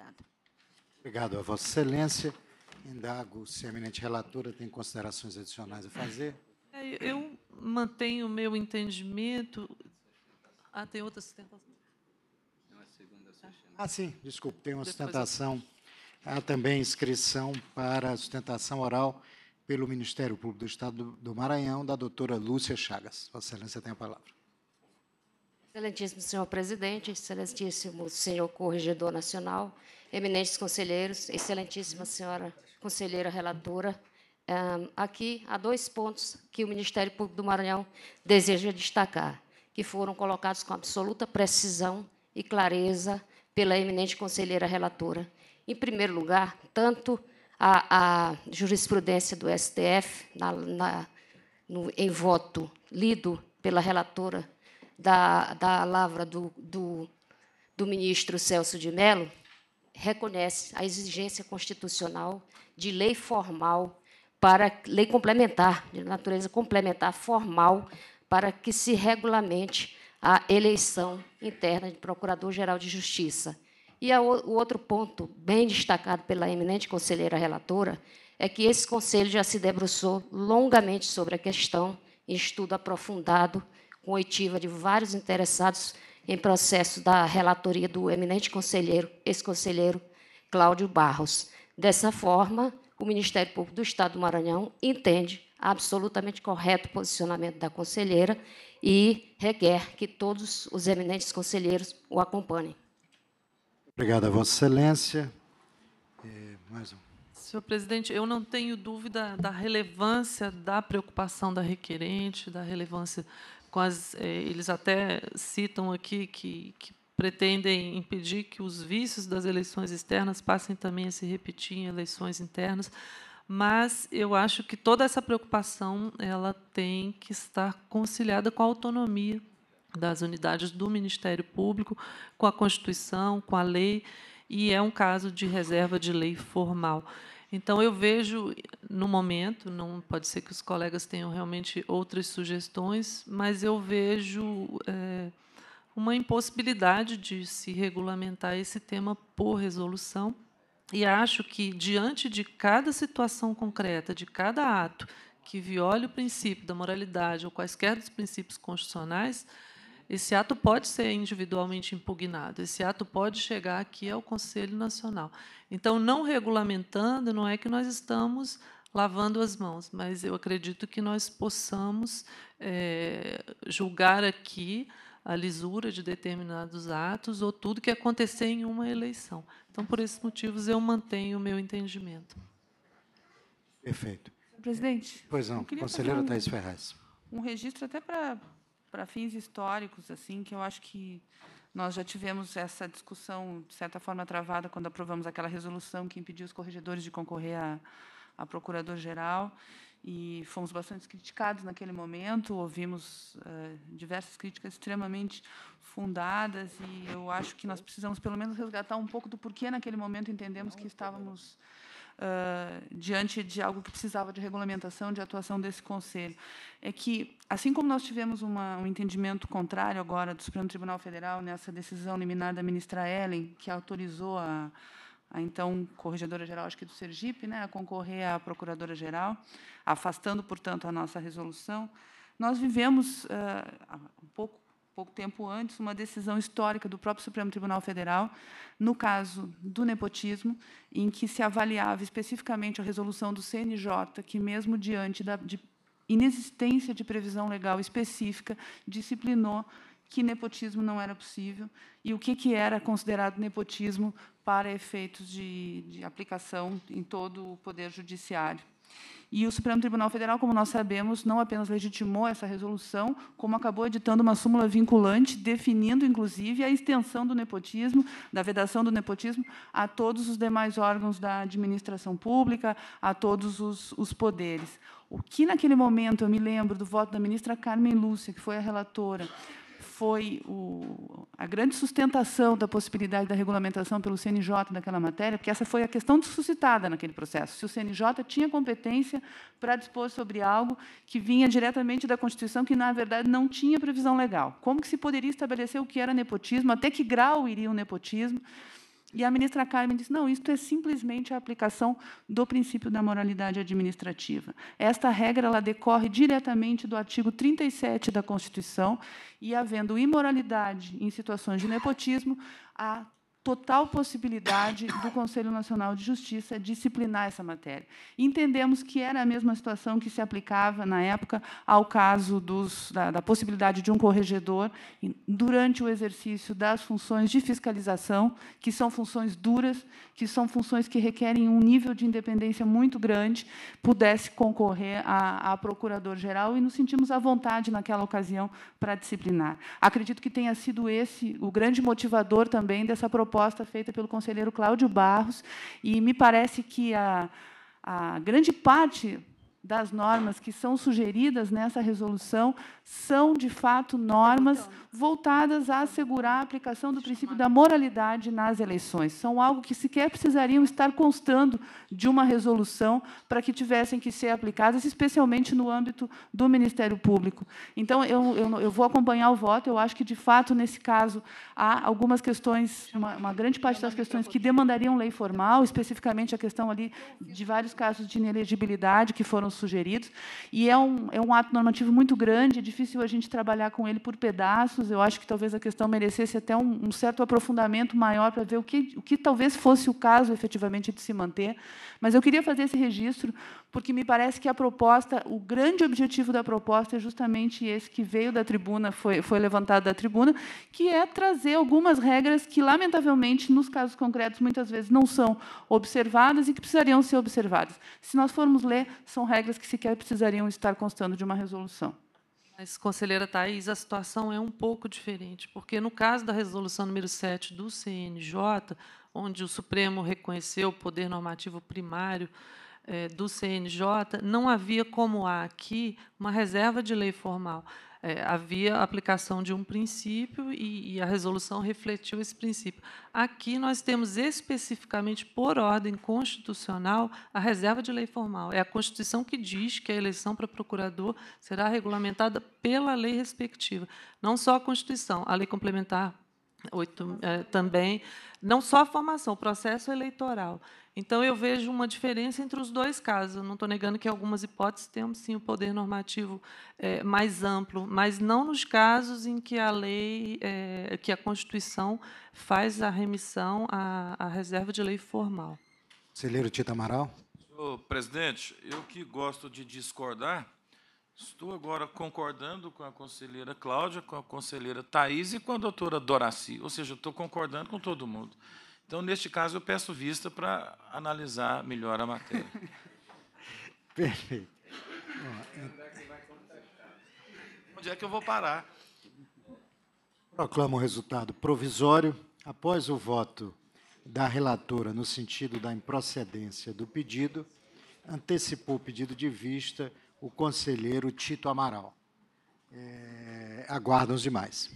Obrigada. Obrigado a Vossa Excelência. Indago se a eminente relatora tem considerações adicionais a fazer. Eu mantenho o meu entendimento. Tem outra sustentação? Sim, desculpe, tem uma sustentação. Há também inscrição para sustentação oral pelo Ministério Público do Estado do Maranhão, da doutora Lúcia Chagas. Vossa Excelência tem a palavra. Excelentíssimo senhor presidente, excelentíssimo senhor corregedor nacional, eminentes conselheiros, excelentíssima senhora conselheira relatora, aqui há 2 pontos que o Ministério Público do Maranhão deseja destacar, que foram colocados com absoluta precisão e clareza pela eminente conselheira relatora. Em primeiro lugar, tanto a jurisprudência do STF, em voto lido pela relatora da lavra do ministro Celso de Mello, reconhece a exigência constitucional de lei formal, lei complementar, de natureza complementar formal, para que se regulamente a eleição interna de Procurador-Geral de Justiça. E o outro ponto, bem destacado pela eminente conselheira relatora, é que esse conselho já se debruçou longamente sobre a questão, em estudo aprofundado, com oitiva de vários interessados em processo da relatoria do eminente conselheiro, ex-conselheiro Cláudio Barros. Dessa forma, o Ministério Público do Estado do Maranhão entende absolutamente correto o posicionamento da conselheira e requer que todos os eminentes conselheiros o acompanhem. Obrigado a Vossa Excelência. Mais um. Senhor presidente, eu não tenho dúvida da relevância da preocupação da requerente, da relevância com eles até citam aqui que pretendem impedir que os vícios das eleições externas passem também a se repetir em eleições internas, mas eu acho que toda essa preocupação ela tem que estar conciliada com a autonomia das unidades do Ministério Público, com a Constituição, com a lei, e é um caso de reserva de lei formal. Então, eu vejo, no momento, não pode ser que os colegas tenham realmente outras sugestões, mas eu vejo uma impossibilidade de se regulamentar esse tema por resolução, e acho que, diante de cada situação concreta, de cada ato que viole o princípio da moralidade ou quaisquer dos princípios constitucionais, esse ato pode ser individualmente impugnado, esse ato pode chegar aqui ao Conselho Nacional. Então, não regulamentando, não é que nós estamos lavando as mãos, mas eu acredito que nós possamos julgar aqui a lisura de determinados atos ou tudo que acontecer em uma eleição. Então, por esses motivos, eu mantenho o meu entendimento. Perfeito. Presidente. Pois não, conselheira Thais Ferraz. Um registro até para fins históricos, assim, que eu acho que nós já tivemos essa discussão, de certa forma, travada quando aprovamos aquela resolução que impediu os corregedores de concorrer a procurador-geral, e fomos bastante criticados naquele momento, ouvimos diversas críticas extremamente fundadas, e eu acho que nós precisamos, pelo menos, resgatar um pouco do porquê, naquele momento, entendemos que estávamos diante de algo que precisava de regulamentação, de atuação desse Conselho. É que, assim como nós tivemos um entendimento contrário agora do Supremo Tribunal Federal, nessa decisão liminar da ministra Ellen, que autorizou a então corregedora-geral, acho que do Sergipe, né, a concorrer à procuradora-geral, afastando, portanto, a nossa resolução, nós vivemos, um pouco tempo antes, uma decisão histórica do próprio Supremo Tribunal Federal, no caso do nepotismo, em que se avaliava especificamente a resolução do CNJ, que, mesmo diante de inexistência de previsão legal específica, disciplinou que nepotismo não era possível e o que era considerado nepotismo para efeitos de aplicação em todo o Poder Judiciário. E o Supremo Tribunal Federal, como nós sabemos, não apenas legitimou essa resolução, como acabou editando uma súmula vinculante, definindo, inclusive, a extensão do nepotismo, da vedação do nepotismo, a todos os demais órgãos da administração pública, a todos os poderes. O que, naquele momento, eu me lembro do voto da ministra Carmen Lúcia, que foi a relatora, foi a grande sustentação da possibilidade da regulamentação pelo CNJ daquela matéria, porque essa foi a questão suscitada naquele processo. Se o CNJ tinha competência para dispor sobre algo que vinha diretamente da Constituição, que, na verdade, não tinha previsão legal. Como que se poderia estabelecer o que era nepotismo, até que grau iria o nepotismo? E a ministra Carmen disse, não, isto é simplesmente a aplicação do princípio da moralidade administrativa. Esta regra ela decorre diretamente do artigo 37 da Constituição, e, havendo imoralidade em situações de nepotismo, a total possibilidade do Conselho Nacional de Justiça disciplinar essa matéria. Entendemos que era a mesma situação que se aplicava, na época, ao caso da possibilidade de um corregedor, durante o exercício das funções de fiscalização, que são funções duras, que são funções que requerem um nível de independência muito grande, pudesse concorrer a procurador-geral, e nos sentimos à vontade, naquela ocasião, para disciplinar. Acredito que tenha sido esse o grande motivador também dessa proposta feita pelo conselheiro Cláudio Barros, e me parece que a grande parte das normas que são sugeridas nessa resolução são, de fato, normas voltadas a assegurar a aplicação do princípio da moralidade nas eleições. São algo que sequer precisariam estar constando de uma resolução para que tivessem que ser aplicadas, especialmente no âmbito do Ministério Público. Então, eu vou acompanhar o voto. Eu acho que, de fato, nesse caso, há algumas questões, uma grande parte das questões que demandariam lei formal, especificamente a questão ali de vários casos de inelegibilidade que foram sugeridos, e é um ato normativo muito grande, é difícil a gente trabalhar com ele por pedaços. Eu acho que talvez a questão merecesse até um certo aprofundamento maior para ver o que talvez fosse o caso, efetivamente, de se manter. Mas eu queria fazer esse registro, porque me parece que a proposta, o grande objetivo da proposta é justamente esse que veio da tribuna, foi levantado da tribuna, que é trazer algumas regras que, lamentavelmente, nos casos concretos, muitas vezes não são observadas e que precisariam ser observadas. Se nós formos ler, são regras que sequer precisariam estar constando de uma resolução. Mas, conselheira Thais, a situação é um pouco diferente, porque, no caso da resolução número 7 do CNJ, onde o Supremo reconheceu o poder normativo primário do CNJ, não havia, como há aqui, uma reserva de lei formal. Havia a aplicação de um princípio e a resolução refletiu esse princípio. Aqui nós temos especificamente, por ordem constitucional, a reserva de lei formal. É a Constituição que diz que a eleição para procurador será regulamentada pela lei respectiva. Não só a Constituição, a Lei Complementar 8 também, não só a formação, o processo eleitoral. Então, eu vejo uma diferença entre os dois casos. Eu não estou negando que, em algumas hipóteses, temos, sim, o poder normativo mais amplo, mas não nos casos em que a lei, que a Constituição faz a remissão à reserva de lei formal. Conselheiro Tito Amaral. Senhor presidente, eu que gosto de discordar, estou agora concordando com a conselheira Cláudia, com a conselheira Thais e com a doutora Doraci, ou seja, eu estou concordando com todo mundo. Então, neste caso, eu peço vista para analisar melhor a matéria. Perfeito. Onde é que eu vou parar? Proclamo o resultado provisório. Após o voto da relatora no sentido da improcedência do pedido, antecipou o pedido de vista o conselheiro Tito Amaral. Aguardam os demais.